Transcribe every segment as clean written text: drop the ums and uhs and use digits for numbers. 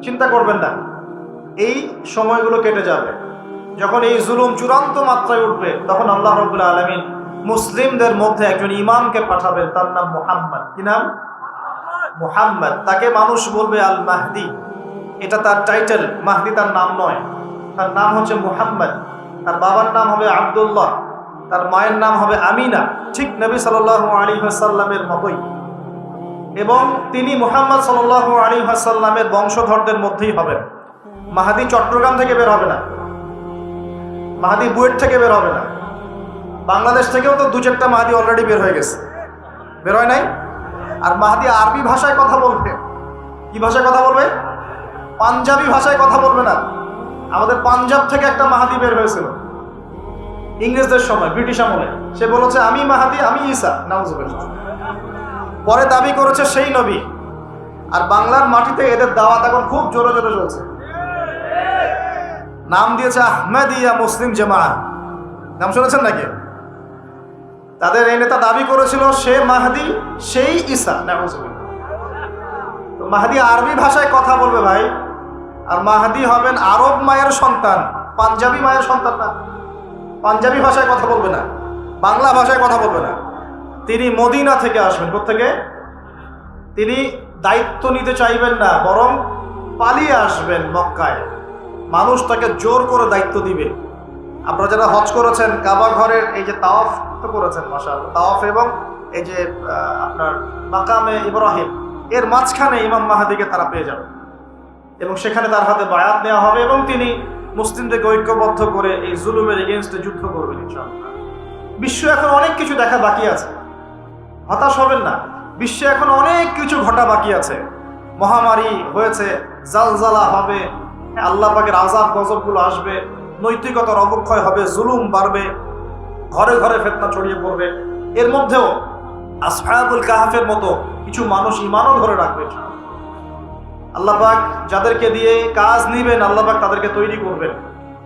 চিন্তা করবেন না, এই সময়গুলো কেটে যাবে। যখন এই জুলুম চূড়ান্ত মাত্রায় উঠবে, তখন আল্লাহ রাব্বুল আলামিন মুসলিমদের মধ্যে একজন ইমামকে পাঠাবেন, তার নাম মুহাম্মদ। কি নাম? মুহাম্মদ। তাকে মানুষ বলবে আল মাহদি, এটা তার টাইটেল। মাহদি তার নাম নয়, তার নাম হচ্ছে মুহাম্মদ। তার বাবার নাম হবে আব্দুল্লাহ, তার মায়ের নাম হবে আমিনা, ঠিক নবী সাল্লাল্লাহু আলাইহি ওয়াসাল্লামের মতোই। এবং তিনি মুহাম্মদ সাল্লাল্লাহু আলাইহি ওয়াসাল্লামের বংশধরদের মধ্যেই হবেন। মাহদি চট্টগ্রাম থেকে বের হবে না, মাহদি বুয়েট থেকে বের হবে না। বাংলাদেশ থেকেও তো দু চারটা মাহদি অলরেডি বের হয়ে গেছে, বের হয় নাই? আর মাহদি আরবি ভাষায় কথা বলবে। কি ভাষায় কথা বলবে? পাঞ্জাবি ভাষায় কথা বলবে না। আমাদের পাঞ্জাব থেকে একটা মাহদি বের হয়েছিল ইংরেজদের সময়, ব্রিটিশ আমলে। সে বলেছে আমি মাহদি, আমি ঈসা। নাউজুবিল্লাহ। পরে দাবি করেছে সেই নবী। আর বাংলার মাটিতে এদের দাওয়াত এখন খুব জোরে জোরে চলছে। নাম দিয়েছে আহমেদিয়া মুসলিম জামাআত। নাম শুনেছেন নাকি? তাদের এই নেতা দাবি করেছিল সে মাহদি, সেই ঈসা। নাউজুবিল্লাহ। তো মাহদি আরবি ভাষায় কথা বলবে ভাই। আর মাহদি হবেন আরব মায়ের সন্তান, পাঞ্জাবি মায়ের সন্তান না। পাঞ্জাবি ভাষায় কথা বলবে না, বাংলা ভাষায় কথা বলবে না। তিনি মদিনা থেকে আসবেন। কোত্থেকে? তিনি দায়িত্ব নিতে চাইবেন না, বরং পালিয়ে আসবেন মক্কায়। মানুষ তাকে জোর করে দায়িত্ব দিবে। আপনারা যারা হজ করেছেন, কাবা ঘরের এই যে তাওয়াফ তো করেছেন, মাশাআল্লাহ, তাওয়াফ এবং এই যে আপনার মাকামে ইব্রাহিম, এর মাঝখানে ইমাম মাহদিকে তারা পেয়ে যাবে এবং সেখানে তার হাতে বায়াত নেওয়া হবে এবং তিনি মুসলিমদেরকে ঐক্যবদ্ধ করে এই জুলুমের এগেইনস্টে যুদ্ধ করবেন ইনশাআল্লাহ। বিশ্ব এখন অনেক কিছু দেখা বাকি আছে, হতাশ হবেন না। বিশ্বে এখন অনেক কিছু ঘটা বাকি আছে। মহামারী হয়েছে, জালজালা হবে, আল্লাহ পাকের আযাব গজবগুলো আসবে, নৈতিকতার অবক্ষয় হবে, জুলুম বাড়বে, ঘরে ঘরে ফিতনা ছড়িয়ে পড়বে। এর মধ্যেও আসহাবুল কাহফের মতো কিছু মানুষ ঈমানও ধরে রাখবে। আল্লাহ পাক যাদেরকে দিয়ে কাজ নিবেন, আল্লাহ পাক তাদেরকে তৈরি করবেন।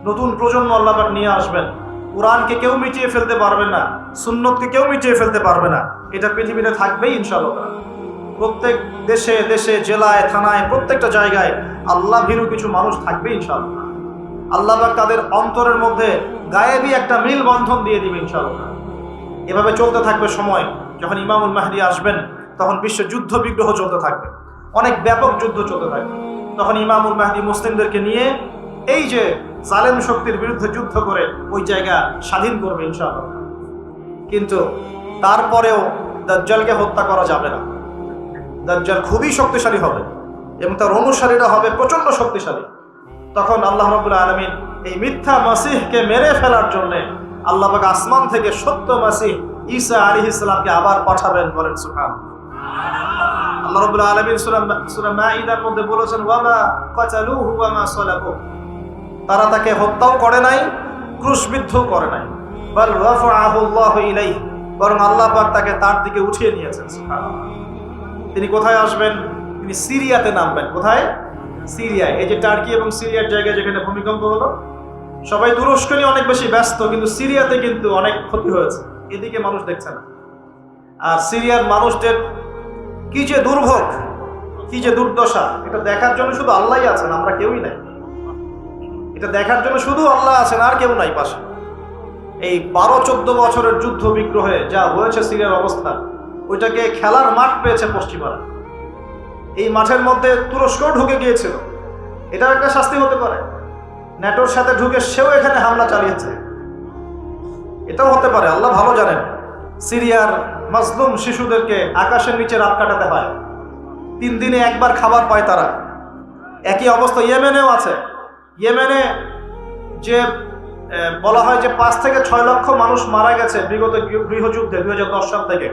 নতুন প্রজন্ম আল্লাহ পাক নিয়ে আসবেন। কোরআনকে কেউ মিটিয়ে ফেলতে পারবে না, সুন্নতকে কেউ মিটিয়ে ফেলতে পারবে না। এটা পৃথিবীতে থাকবেই ইনশাআল্লাহ। প্রত্যেক দেশে দেশে, জেলায়, থানায়, প্রত্যেকটা জায়গায় আল্লাহ ভীরু কিছু মানুষ থাকবে ইনশাআল্লাহ। আল্লাহ পাক তাদের অন্তরের মধ্যে গায়েবী একটা মিল বন্ধন দিয়ে দিবে ইনশাআল্লাহ। এভাবে চলতে থাকবে সময়। যখন ইমামুল মাহদি আসবেন, তখন বিশ্বে যুদ্ধ বিগ্রহ চলতে থাকবে, অনেক ব্যাপক যুদ্ধ চলতে থাকবে। তখন ইমামুল মাহদি মুসলিমদেরকে নিয়ে এই যে জালেম শক্তির বিরুদ্ধে যুদ্ধ করে ওই জায়গা স্বাধীন করবে ইনশাআল্লাহ। কিন্তু তারপরেও দাজ্জালকে হত্যা করা যাবে না। দাজ্জাল খুবই শক্তিশালী হবে এবং তার অনুসারীরা হবে প্রচন্ড শক্তিশালী। তখন আল্লাহ রাব্বুল আলামিন এই মিথ্যা মাসিহকে মেরে ফেলার জন্য আল্লাহ পাক আসমান থেকে সত্য মাসিহ ঈসা আলাইহিস সালামকে আবার পাঠাবেন। বলেন সুবহানাল্লাহ। আল্লাহ রাব্বুল আলামিন সূরা মাঈদার মধ্যে বলেছেন, ওয়ামা কাতালুহু ওয়ামা সালাবুহু, তারা তাকে হত্যাও করে নাই, ক্রুশবিদ্ধও করে নাই। বাল রাফাআহু আল্লাহু ইলাইহি, বরং আল্লাহ পাক তাকে তার দিকে উঠিয়ে নিয়েছেন। সুবহানাল্লাহ। তিনি কোথায় আসবেন? তিনি সিরিয়াতে নামবেন। কোথায়? সিরিয়ায়। এই যে টার্কি এবং সিরিয়ার জায়গায় যেখানে ভূমিকম্প হলো, সবাই তুরস্ক নিয়ে অনেক বেশি ব্যস্ত, কিন্তু সিরিয়াতে কিন্তু অনেক ক্ষতি হয়েছে, এদিকে মানুষ দেখছে না। আর সিরিয়ার মানুষদের কি যে দুর্ভোগ, কি যে দুর্দশা, এটা দেখার জন্য শুধু আল্লাহই আছেন, আমরা কেউই নাই। এটা দেখার জন্য শুধু আল্লাহ আছেন, আর কেউ নাই পাশে। এই 12-14 বছরের যুদ্ধ বিগ্রহে যা হয়েছে সিরিয়ার অবস্থা, ওইটাকে খেলার মাঠ পেয়েছে পশ্চিমারা। এই মাঠের মধ্যে তুরস্কও ঢুকে গিয়েছিল, এটাও একটা শাস্তি হতে পারে। ন্যাটোর সাথে ঢুকে সেও এখানে হামলা চালিয়েছে, এটাও হতে পারে, আল্লাহ ভালো জানেন। সিরিয়ার মাজলুম শিশুদেরকে আকাশের নিচে রাত কাটাতে হয়, 3 দিনে একবার খাবার পায় তারা। একই অবস্থা ইয়েমেনেও আছে। ইয়েমেনে যে বলা হয় যে 5 থেকে 6 লক্ষ মানুষ মারা গেছে বিগত গৃহযুদ্ধে 2010 সাল থেকে।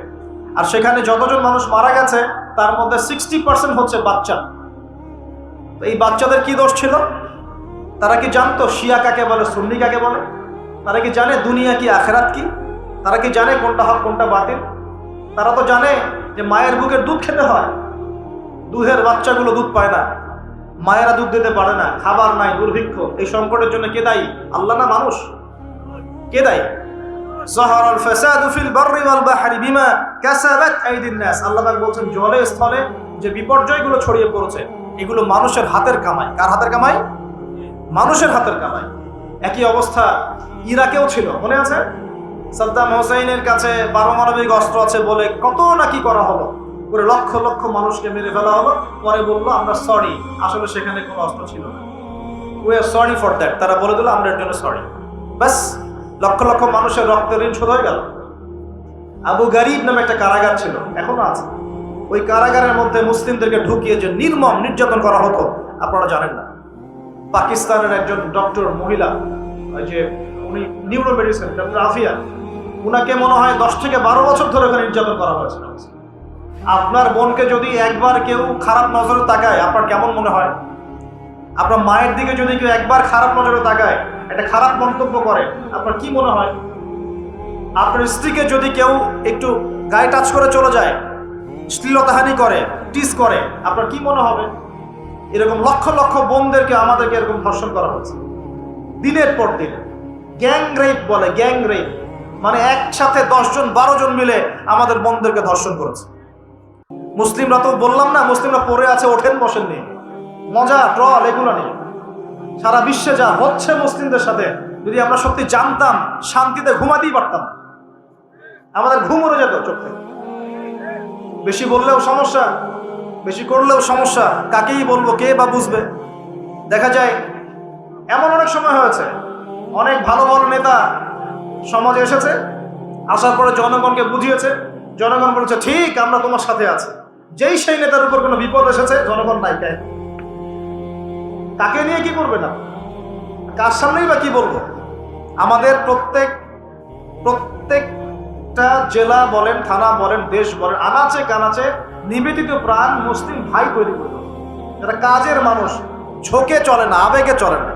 আর সেখানে যতজন মানুষ মারা গেছে তার মধ্যে 60% হচ্ছে বাচ্চা। তো এই বাচ্চাদের কি দোষ ছিল? তারা কি জানতো শিয়া কাকে বলে, সুন্নি কাকে বলে? তারা কি জানে দুনিয়া কি, আখেরাত কি? তারা কি জানে কোনটা হক কোনটা বাতিল? তারা তো জানে যে মায়ের বুকের দুধ খেতে হয়, দুধের বাচ্চাগুলো দুধ পায় না, মায়েরা দুধ দিতে পারে না, খাবার নাই, দুর্ভিক্ষ। এই সংকটের জন্য কে দায়ী? আল্লাহ না মানুষ? কে দায়ী? যাহারাল ফাসাদু ফিল বাররি ওয়াল বাহরি বিমা কাসাবাত আইদিন নাস। আল্লাহ পাক বলছেন জলে স্থলে যে বিপর্যয়গুলো ছড়িয়ে পড়েছে, এগুলো মানুষের হাতের কামাই। কার হাতের কামাই? মানুষের হাতের কামাই। একই অবস্থা ইরাকেও ছিল, মনে আছে? সাদ্দাম হোসেনের কাছে পারমাণবিক অস্ত্র আছে বলে কত নাকি করা হলো, পুরো লক্ষ লক্ষ মানুষকে মেরে ফেলা হলো। পরে বললো আমরা সরি, আসলে সেখানে কোনো অস্ত্র ছিল না। We are sorry for that. তারা বলে দিল আমরা এর জন্য সরি। ব্যাস, লক্ষ লক্ষ মানুষের রক্তের ঋণ শোধ হয়ে গেল। আবু গারিব নামে একটা কারাগার ছিল, এখনো আছে। ওই কারাগারের মধ্যে মুসলিমদেরকে ঢুকিয়ে যে নির্মম নির্যাতন করা হতো আপনারা জানেন না। পাকিস্তানের একজন ডক্টর মহিলা, ওই যে উনি নিউরো মেডিসিন ডক্টর আফিয়া, উনাকে মনে হয় 10 থেকে 12 বছর ধরে ওখানে নির্যাতন করা হয়েছিল। আপনার বোনকে যদি একবার কেউ খারাপ নজরে তাকায় আপনার কেমন মনে হয়? আপনার মায়ের দিকে যদি কেউ একবার খারাপ নজরে তাকায়, একটা খারাপ মন্তব্য করে, আপনার কি মনে হয়? আপনার স্ত্রীকে যদি কেউ একটু গায়ে টাচ করে চলে যায়, শ্লীলতাহানি করে, টিস করে, আপনার কি মনে হবে? এরকম লক্ষ লক্ষ বোনদেরকে আমাদেরকে এরকম ধর্ষণ করা হচ্ছে দিনের পর দিন। গ্যাং রেপ বলে, গ্যাং রেপ মানে একসাথে 10 জন 12 জন মিলে আমাদের বোনদেরকে ধর্ষণ করেছে। মুসলিমরা তো বললাম না, মুসলিমরা পড়ে আছে, ওঠেন বসেন নেই, মজা ট্রল এগুলো নেই। সারা বিশ্বে যা হচ্ছে মুসলিমদের সাথে, যদি আমরা সত্যি জানতাম শান্তিতে ঘুমাতেই পারতাম। আমাদের ঘুম উড়ে যেত চোখ থেকে। বেশি বললেও সমস্যা, বেশি করলেও সমস্যা, কাকেই বলবো, কে বা বুঝবে? দেখা যায় এমন অনেক সময় হয়েছে, অনেক ভালো ভালো নেতা সমাজে এসেছে, আসার পরে জনগণকে বুঝিয়েছে, জনগণ বলেছে ঠিক আমরা তোমার সাথে আছি। যেই সেই নেতার উপর কোনো বিপদ এসেছে, জনগণ নাই। তাকে নিয়ে কি করবে না, কার সামনেই বা কি বলবো? আমাদের প্রত্যেকটা জেলা বলেন, থানা বলেন, দেশ বলেন, আনাচে কানাচে নিবেদিত প্রাণ মুসলিম ভাই তৈরি করতে হবে, যারা কাজের মানুষ, ঝোঁকে চলে না, আবেগে চলে না,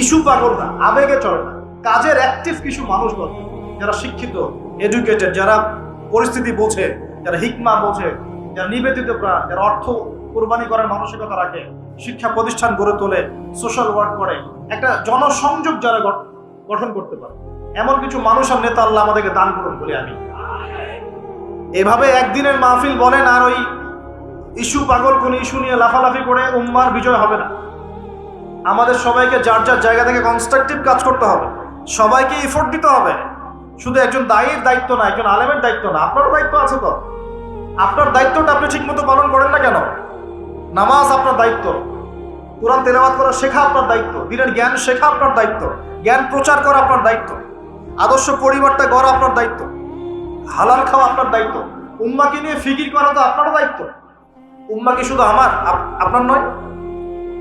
ইস্যু পাগল না, আবেগে চলে না, কাজের অ্যাক্টিভ কিছু মানুষ দরকার, যারা শিক্ষিত, এডুকেটেড, যারা পরিস্থিতি বোঝে, যারা হিকমা বোঝে, যারা নিবেদিত প্রাণ, যারা অর্থ কোরবানি করার মানসিকতা রাখে, শিক্ষা প্রতিষ্ঠান গড়ে তোলে, সোশ্যাল ওয়ার্ক করে, একটা জনসংযোগ যারা গঠন করতে পারে, এমন কিছু মানুষ আর নেতা আল্লাহ আমাদেরকে দান করুন বলে আমি। এভাবে একদিনের মাহফিল বলেন আর ওই ইস্যু পাগল কোন ইস্যু নিয়ে লাফালাফি করে উম্মার বিজয় হবে না। আমাদের সবাইকে যার যার জায়গা থেকে কনস্ট্রাকটিভ কাজ করতে হবে, সবাইকে এফোর্ট দিতে হবে। শুধু একজন দায়ীর দায়িত্ব না, একজন আলেমের দায়িত্ব না, আপনারও দায়িত্ব আছে। তো আপনার দায়িত্বটা আপনি ঠিক মতো পালন করেন না কেন? নামাজ আপনার দায়িত্ব, কোরআন তেলাওয়াত করা শেখা আপনার দায়িত্ব, দিনের জ্ঞান শেখা আপনার দায়িত্ব, জ্ঞান প্রচার করা আপনার দায়িত্ব, আদর্শ পরিবারটা গড়া আপনার দায়িত্ব, হালাল খাওয়া আপনার দায়িত্ব, উম্মাকে নিয়ে ফিকির করা তো আপনারও দায়িত্ব। উম্মা কি শুধু আপনার নয়?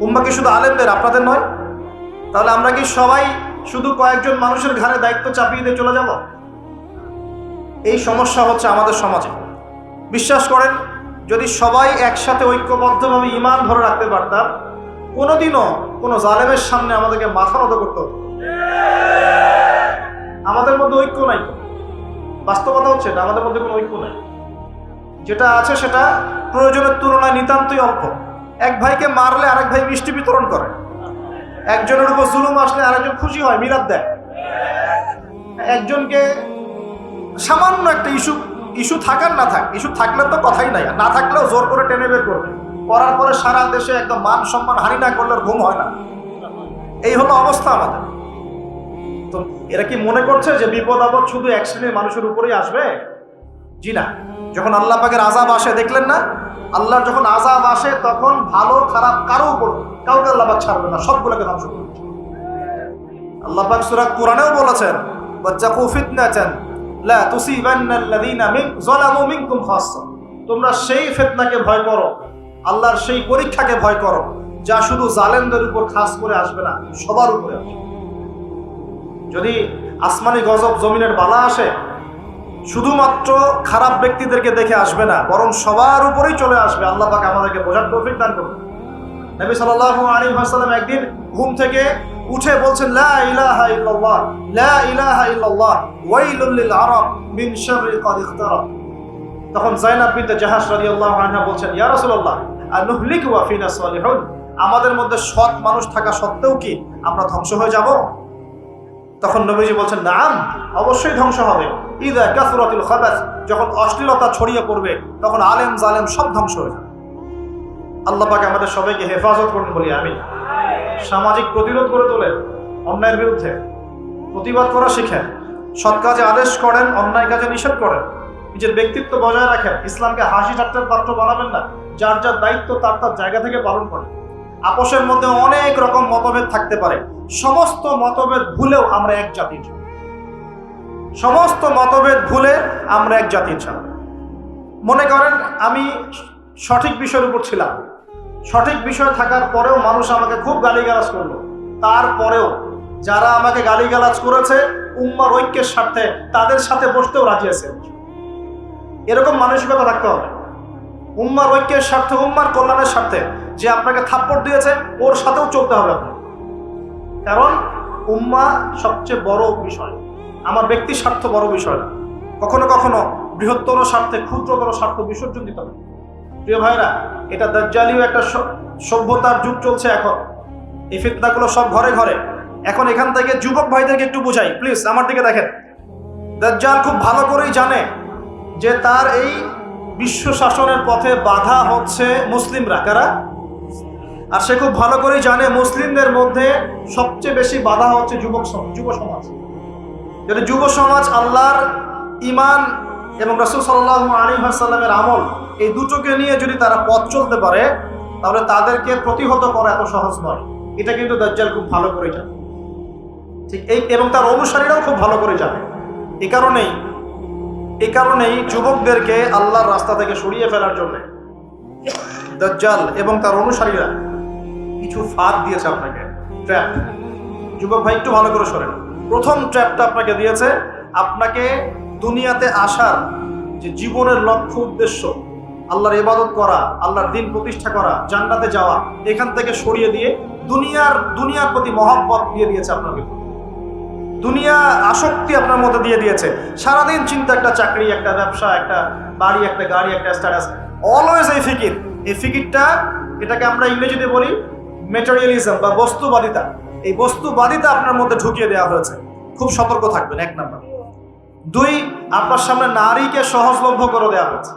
উম্মা কি শুধু আলেমদের, আপনাদের নয়? তাহলে আমরা কি সবাই শুধু কয়েকজন মানুষের ঘাড়ে দায়িত্ব চাপিয়ে দিয়ে চলে যাব? এই সমস্যা হচ্ছে আমাদের সমাজে। বিশ্বাস করেন, যদি সবাই একসাথে ঐক্যবদ্ধভাবে ঈমান ধরে রাখতে পারতাম, কোনোদিনও কোনো জালেমের সামনে আমাদেরকে মাথা নত করতে হতো। আমাদের মধ্যে ঐক্য নাই। বাস্তবতা হচ্ছে এটা, আমাদের মধ্যে কোনো ঐক্য নাই। যেটা আছে সেটা প্রয়োজনের তুলনায় নিতান্তই অল্প। এক ভাইকে মারলে আরেক ভাই মিষ্টি বিতরণ করে, একজনের উপর জুলুম আসলে আরেকজন খুশি হয়, মিলাদ দেয়। একজনকে সামান্য একটা ইস্যু থাকার না থাক, ইস্যু থাকলে তো কথাই নাই, না থাকলেও জোর করে টেনে বের করবে, করার পরে সারা দেশে একদম মান সম্মান হানি না করলে ঘুম হয় না। এই হলো অবস্থা আমাদের। তো এরা কি মনে করছে যে বিপদ আপদ শুধু এক শ্রেণীর মানুষের উপরেই আসবে? জি না। যখন আল্লাহ পাকের আযাব আসে, দেখলেন না, আল্লাহর যখন আযাব আসে তখন ভালো খারাপ কারো উপর কাউকে আল্লাহ পাক ছাড়বে না, সবগুলোকে ধ্বংস করবে। আল্লাহ পাক সূরা কোরআনেও বলেছেন, ওয়াত্তাকু ফিতনাতান লা তুসিবান্নাল্লাযীনা যালামু মিনকুম খাসসা। তোমরা সেই ফিতনাকে ভয় করো, আল্লাহর সেই পরীক্ষাকে ভয় করো, যা শুধু জালেমদের উপর খাস করে আসবে না, সবার উপরে আসবে। যদি আসমানি গজব, জমিনের বালা আসে, শুধুমাত্র খারাপ ব্যক্তিদেরকে দেখে আসবে না, বরং সবার উপরেই চলে আসবে। আল্লাহ পাক আমাদেরকে বোঝার তৌফিক দান করুন। নবী সাল্লাল্লাহু আলাইহি ওয়াসাল্লাম একদিন ঘুম থেকে উঠে বলছেন, লা ইলাহা ইল্লাল্লাহ, লা ইলাহা ইল্লাল্লাহ, ওয়াইলুল লিল আরাব মিন শাররি ক্বাদ ইখতারাব। তখন যায়েনাব বিনতে জাহাশ রাদিয়াল্লাহু আনহা বলছেন, ইয়া রাসূলুল্লাহ, আনুহলিকু ওয়া ফিনা সালিহুন। আমাদের মধ্যে সৎ মানুষ থাকা সত্ত্বেও কি আমরা ধ্বংস হয়ে যাব? তখন নবীজি বলছেন, নাম, অবশ্যই ধ্বংস হবে। ইযা কাসরাতুল খাবাস, যখন অশ্লীলতা ছড়িয়ে পড়বে তখন আলেম জালেম সব ধ্বংস হয়ে যাবে। আল্লাহ পাক আমাদের সবাইকে হেফাজত করুন বলি আমিন। সামাজিক প্রতিরোধ করে তোলেন, অন্যায়ের বিরুদ্ধে প্রতিবাদ করা শিখেন, সৎ কাজে আদেশ করেন, অন্যায় কাজে নিষেধ করেন, নিজের ব্যক্তিত্ব বজায় রাখেন, ইসলামকে হাসি ঠাট্টার পাত্র বানাবেন না, যার যার দায়িত্ব তার তার জায়গা থেকে পালন করেন। আপোষের মধ্যে অনেক রকম মতভেদ থাকতে পারে, সমস্ত মতভেদ ভুলেও আমরা এক জাতির, সমস্ত মতভেদ ভুলে আমরা এক জাতির ছাড়া। মনে করেন আমি সঠিক বিষয়ের উপর ছিলাম, সঠিক বিষয় থাকার পরেও মানুষ আমাকে খুব গালিগালাজ করলো, তারপরেও যারা আমাকে গালিগালাজ করেছে উম্মার ঐক্যের স্বার্থে তাদের সাথে বসতেও রাজি আছে। এরকম মানসিকতা থাকতে হবে, উম্মার ঐক্যের স্বার্থে, উম্মার কল্যাণের স্বার্থে যে আপনাকে থাপ্পড় দিয়েছে ওর সাথেও চলতে হবে আপনার। কারণ উম্মা সবচেয়ে বড় বিষয়, আমার ব্যক্তি স্বার্থ বড় বিষয় না। কখনো কখনো বৃহত্তর স্বার্থে ক্ষুদ্রতর স্বার্থ বিসর্জন দিতে হবে। প্রিয় ভাইরা, এটা দাজ্জালীয় একটা সভ্যতার যুগ চলছে এখন, এই ফিতনাগুলো সব ঘরে ঘরে। এখন এখান থেকে যুবক ভাইদেরকে একটু বোঝাই, প্লিজ আমার দিকে দেখেন। দাজ্জাল খুব ভালো করেই জানে যে তার এই বিশ্ব শাসনের পথে বাধা হচ্ছে মুসলিমরা, কারা? আর সে খুব ভালো করেই জানে মুসলিমদের মধ্যে সবচেয়ে বেশি বাধা হচ্ছে যুব সমাজ। যদি যুব সমাজ আল্লাহর ঈমান এবং রাসূল সাল্লাল্লাহু আলাইহি ওয়াসাল্লামের আমল এই দুটোকে নিয়ে যদি তারা পথ চলতে পারে তাহলে তাদেরকে প্রতিহত করা এত সহজ নয়। এটা কিন্তু দাজ্জাল খুব ভালো করে জানে, ঠিক এই, এবং তার অনুসারীরাও খুব ভালো করে জানে। এই কারণেই যুবকদেরকে আল্লাহর রাস্তা থেকে সরিয়ে ফেলার জন্য দাজ্জাল এবং তার অনুসারীরা কিছু ফাঁদ দিয়েছে আপনাকে, ট্র্যাপ। যুবক ভাই একটু ভালো করে শোনেন। প্রথম ট্র্যাপটা আপনাকে দিয়েছে, আপনাকে দুনিয়াতে আসার যে জীবনের লক্ষ্য উদ্দেশ্য, আল্লাহর ইবাদত করা, আল্লাহর দ্বীন প্রতিষ্ঠা করা, জান্নাতে যাওয়া, এখান থেকে সরিয়ে দিয়ে দুনিয়ার প্রতি মহব্বত দিয়ে দিয়েছে আপনাকে। দুনিয়া আসক্তি আপনার মধ্যে দিয়ে দিয়েছে। সারাদিন চিন্তা, একটা চাকরি, একটা ব্যবসা, একটা বাড়ি, একটা গাড়ি, একটা স্ট্যাটাস, অলওয়েজ এই ফিকির। এই ফিকিরটা, এটাকে আমরা ইংরেজিতে বলি ম্যাটেরিয়ালিজম বা বস্তুবাদিতা। এই বস্তুবাদিতা আপনার মধ্যে ঢুকিয়ে দেওয়া হয়েছে। খুব সতর্ক থাকবেন, 1 নাম্বার। 2, আপনার সামনে নারীকে সহজলভ্য করে দেওয়া হয়েছে।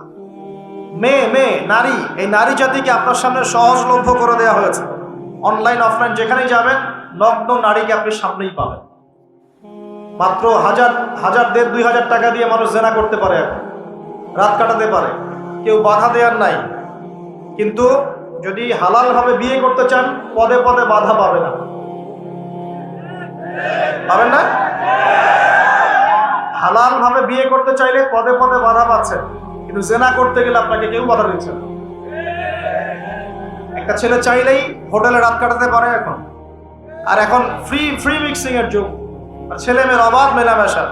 মেয়ে নারী, এই নারী জাতিকে আপনার সামনে সহজলভ্য করে দেওয়া হয়েছে। অনলাইন অফলাইন যেখানেই যাবেন নগ্ন নারীকে আপনি সামনেই পাবেন। মাত্র 1000, 1000, 2000 টাকা দিয়ে মানুষ জেনা করতে পারে, এখন রাত কাটাতে পারে, কেউ বাধা দেওয়ার নাই। কিন্তু যদি হালাল ভাবে বিয়ে করতে চান পদে পদে বাধা পাবেন না। হালাল ভাবে বিয়ে করতে চাইলে পদে পদে বাধা পাচ্ছেন, কিন্তু জেনা করতে গেলে আপনাকে কেউ বাধা দিচ্ছে না। একটা ছেলে চাইলেই হোটেলে রাত কাটাতে পারে এখন, আর এখন ফ্রি মিক্সিং এর যুগ, আর ছেলে মেয়ের অবাধ মেলামেশা।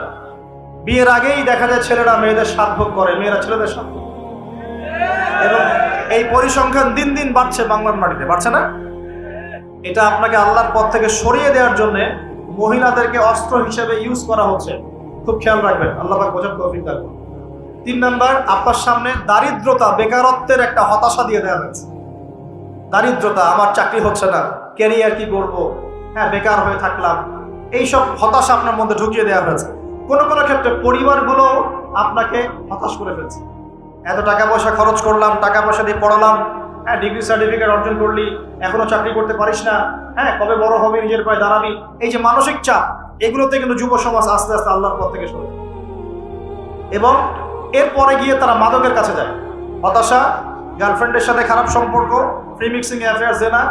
বিয়ের আগেই দেখা যায় ছেলেরা মেয়েদের সাত ভোগ করে, মেয়েরা ছেলেদের সাত ভোগ, এবং এই পরিসংখ্যান দিন দিন বাড়ছে বাংলার মাটিতে, বাড়ছে না? এটা আপনাকে আল্লাহর পথ থেকে সরিয়ে দেওয়ার জন্য মহিলাদেরকে অস্ত্র হিসেবে ইউজ করা হচ্ছে। খুব খেয়াল রাখবেন, আল্লাহ পাক বোঝার তৌফিক দান করুন। 3 নাম্বার, আপনার সামনে দারিদ্রতা, বেকারত্বের একটা হতাশা দিয়ে দেওয়া হয়েছে। দারিদ্রতা, আমার চাকরি হচ্ছে না, ক্যারিয়ার কি করবো, হ্যাঁ বেকার হয়ে থাকলাম, এইসব হতাশা আপনার মধ্যে ঢুকিয়ে দেওয়া হয়েছে। কোনো ক্ষেত্রে পরিবারগুলো আপনাকে হতাশ করে ফেলছে। এত টাকা পয়সা খরচ করলাম, টাকা পয়সা দিয়ে পড়ালাম, হ্যাঁ ডিগ্রি সার্টিফিকেট অর্জন করলি, এখনো চাকরি করতে পারিস না, হ্যাঁ কবে বড় হবে, নিজের পায়ে দাঁড়াবি। এই যে মানসিক চাপ, এগুলোতে কিন্তু যুব সমাজ আস্তে আস্তে আল্লাহর পথ থেকে সরে, এবং এরপরে গিয়ে তারা মাদকের কাছে যায়। হতাশা, গার্লফ্রেন্ডের সাথে খারাপ সম্পর্ক, ফ্রি মিক্সিং অ্যাফেয়ার, জেনা,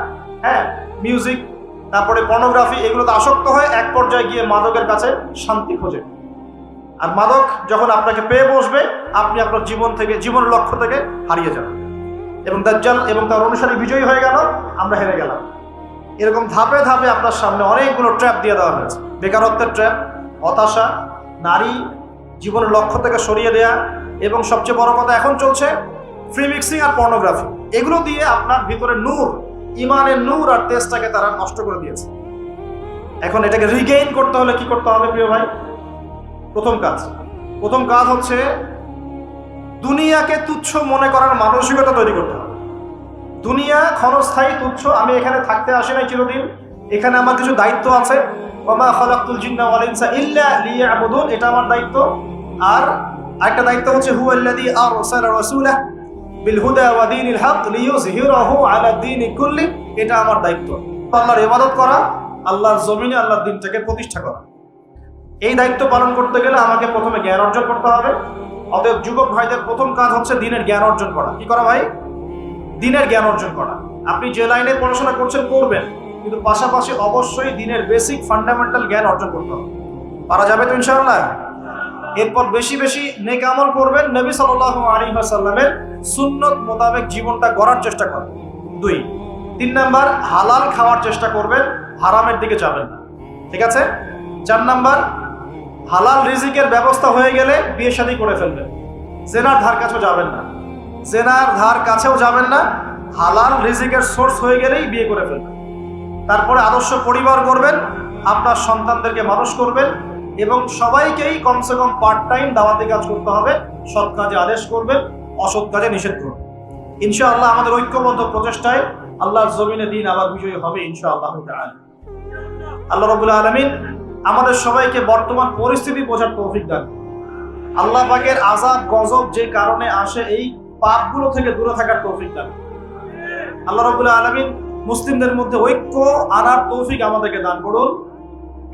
হ্যাঁ মিউজিক, তারপরে পর্নোগ্রাফি, এগুলোতে আসক্ত হয়ে এক পর্যায়ে গিয়ে মাদকের কাছে শান্তি খোঁজে। আর মাদক যখন আপনাকে পেয়ে বসবে, আপনি আপনার জীবন লক্ষ্য থেকে হারিয়ে যাবেন, এবং দাজ্জাল এবং তার অনুসারী বিজয়ী হয়ে গেল, আমরা হেরে গেলাম। এরকম ধাপে ধাপে আপনার সামনে অনেকগুলো ট্র্যাপ দিয়ে দেওয়া হয়েছে। বেকারত্বের ট্র্যাপ, হতাশা, নারী, জীবনের লক্ষ্য থেকে সরিয়ে দেয়া, এবং সবচেয়ে বড় কথা এখন চলছে ফ্রি মিক্সিং আর পর্নোগ্রাফি। এগুলো দিয়ে আপনার ভিতরে নূর, ইমানের নূর আর তেজটাকে তারা নষ্ট করে দিয়েছে। এখন এটাকে রিগেইন করতে হলে কি করতে হবে প্রিয় ভাই? প্রথম কাজ হচ্ছে দুনিয়াকে তুচ্ছ মনে করার মানসিকতা তৈরি করতে হবে। দুনিয়া ক্ষণস্থায়ী, তুচ্ছ, আমি এখানে থাকতে আসি নাই চিরদিন, এখানে আমার কিছু দায়িত্ব আছে। ওয়া মা খালাকতুল জিন্না ওয়াল ইনসা ইল্লা লিয়াবুদুন, এটা আমার দায়িত্ব। আর একটা দায়িত্ব হচ্ছে হুয়াল্লাযী আরসালা রাসূলাহু বিল হুদা ওয়া দীনিল হক লিইয়ুযহিরাহু আলা দীনি কুল্লি, এটা আমার দায়িত্ব। আল্লাহর ইবাদত করা, আল্লাহর জমিনে আল্লাহর দ্বীনটাকে প্রতিষ্ঠা করা। এই দায়িত্ব পালন করতে গেলে আমাকে প্রথমে জ্ঞান অর্জন করতে হবে। অতএব যুবক ভাইদের প্রথম কাজ হচ্ছে দ্বীনের জ্ঞান অর্জন করা। কি করা ভাই? দ্বীনের জ্ঞান অর্জন করা। আপনি যে লাইনে পড়াশোনা করছেন করবেন, কিন্তু পাশাপাশি অবশ্যই দ্বীনের বেসিক ফান্ডামেন্টাল জ্ঞান অর্জন করতে হবে। পারা যাবে তো ইনশাআল্লাহ? এরপর বেশি বেশি নেক আমল করবেন, নবী সাল্লাল্লাহু আলাইহি ওয়াসাল্লামের সুন্নত মোতাবেক জীবনটা গড়ার চেষ্টা করবেন। 2, 3 নাম্বার, হালাল খাওয়ার চেষ্টা করবেন, হারামের দিকে যাবেন না। ঠিক আছে? 4 নাম্বার, হালাল রিজিকের ব্যবস্থা হয়ে গেলে বিয়ে শাদী করে ফেলবেন, জেনার ধার কাছেও যাবেন না। জেনার ধার কাছেও যাবেন না, হালাল রিজিকের সোর্স হয়ে গেলেই বিয়ে করে ফেলবেন। তারপরে আদর্শ পরিবার করবেন, আপনার সন্তানদেরকে মানুষ করবেন, এবং সবাইকেই কমসে কম পার্ট টাইম দাওয়াতি কাজ করতে হবে। সৎ কাজে আদেশ করবেন, অসৎ কাজে নিষেধ করবেন। ইনশাআল্লাহ আমাদের ঐক্যবদ্ধ প্রচেষ্টায় আল্লাহর জমিনে দিন আবার বিজয়ী হবে ইনশাআল্লাহ তাআলা। আল্লাহ রাব্বুল আলামিন আমাদের সবাইকে বর্তমান পরিস্থিতি বোঝার তৌফিক দান। আল্লাহ পাকের আযাব গজব যে কারণে আসে, এই পাপগুলো থেকে দূরে থাকার তৌফিক দান। আল্লাহ রাব্বুল আলামিন মুসলিমদের মধ্যে ঐক্য আনার তৌফিক আমাদেরকে দান করুন,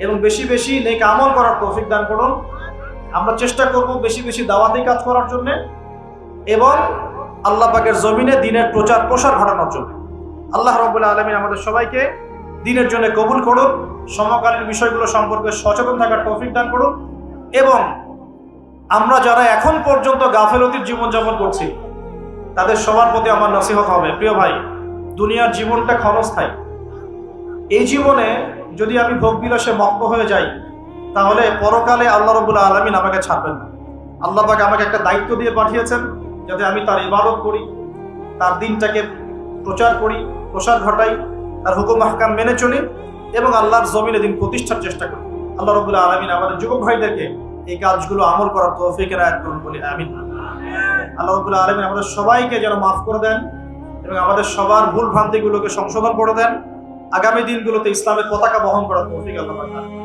এবং বেশি বেশি নেক আমল করার তৌফিক দান করুন। আমরা চেষ্টা করব বেশি বেশি দাওয়াতি কাজ করার জন্য, এবং আল্লাহ পাকের জমিনে দ্বীনের প্রচার প্রসার ঘটানোর জন্য। আল্লাহ রাব্বুল আলামিন আমাদের সবাইকে দ্বীনের জন্য কবুল করুন, সমকালীন বিষয়গুলো সম্পর্কে সচেতন থাকার তৌফিক দান করুন, এবং আমরা যারা এখন পর্যন্ত গাফেলতির জীবনযাপন করছি তাদের সবার প্রতি আমার নসিহত হবে, প্রিয় ভাই, দুনিয়ার জীবনটা ক্ষণস্থায়ী। এই জীবনে যদি আমি ভোগবিলাসে মগ্ন হয়ে যাই, তাহলে পরকালে আল্লাহ রাব্বুল আলামিন আমাকে ছাড়বেন না। আল্লাহ পাক আমাকে একটা দায়িত্ব দিয়ে পাঠিয়েছেন, যাতে আমি তার ইবাদত করি, তার দ্বীনটাকে প্রচার করি, প্রসার ঘটাই, তার হুকুম আহকাম মেনে চলি, এবং আল্লাহর জমিনে দ্বীন প্রতিষ্ঠার চেষ্টা করি। আল্লাহ রাব্বুল আলামিন আমাদের যুবক ভাইদেরকে এই কাজগুলো আমল করার তৌফিক এনায়েত করুন বলি আমিন। আল্লাহ রাব্বুল আলামিন আমাদের সবাইকে যেন মাফ করে দেন, এবং আমাদের সবার ভুল ভ্রান্তিগুলোকে সংশোধন করে দেন। আগামী দিনগুলোতে ইসলামের পতাকা বহন করার তৌফিক আল্লাহ পাক দান করুন।